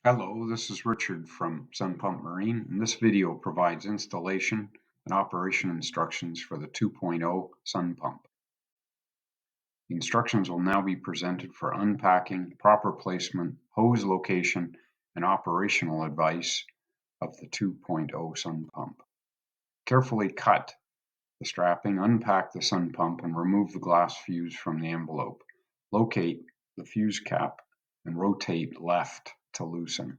Hello, this is Richard from Sun Pump Marine, and this video provides installation and operation instructions for the 2.0 Sun Pump. The instructions will now be presented for unpacking, proper placement, hose location, and operational advice of the 2.0 Sun Pump. Carefully cut the strapping, unpack the Sun Pump, and remove the glass fuse from the envelope. Locate the fuse cap and rotate left to loosen.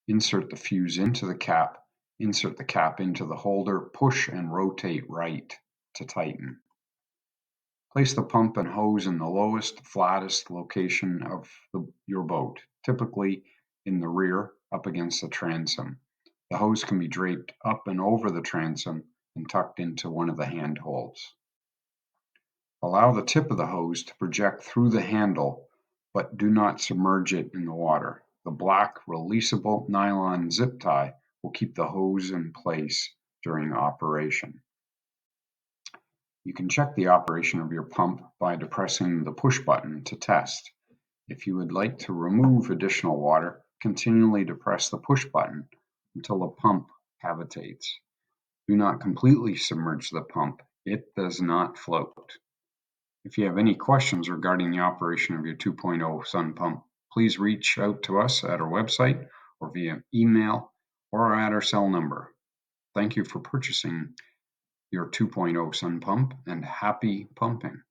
Insert the fuse into the cap, insert the cap into the holder, push and rotate right to tighten. Place the pump and hose in the lowest, flattest location of your boat, typically in the rear up against the transom. The hose can be draped up and over the transom and tucked into one of the handholds. Allow the tip of the hose to project through the handle, but do not submerge it in the water. The black releasable nylon zip tie will keep the hose in place during operation. You can check the operation of your pump by depressing the push button to test. If you would like to remove additional water, continually depress the push button until the pump cavitates. Do not completely submerge the pump. It does not float. If you have any questions regarding the operation of your 2.0 Sun Pump, please reach out to us at our website or via email or at our cell number. Thank you for purchasing your 2.0 Sun Pump and happy pumping.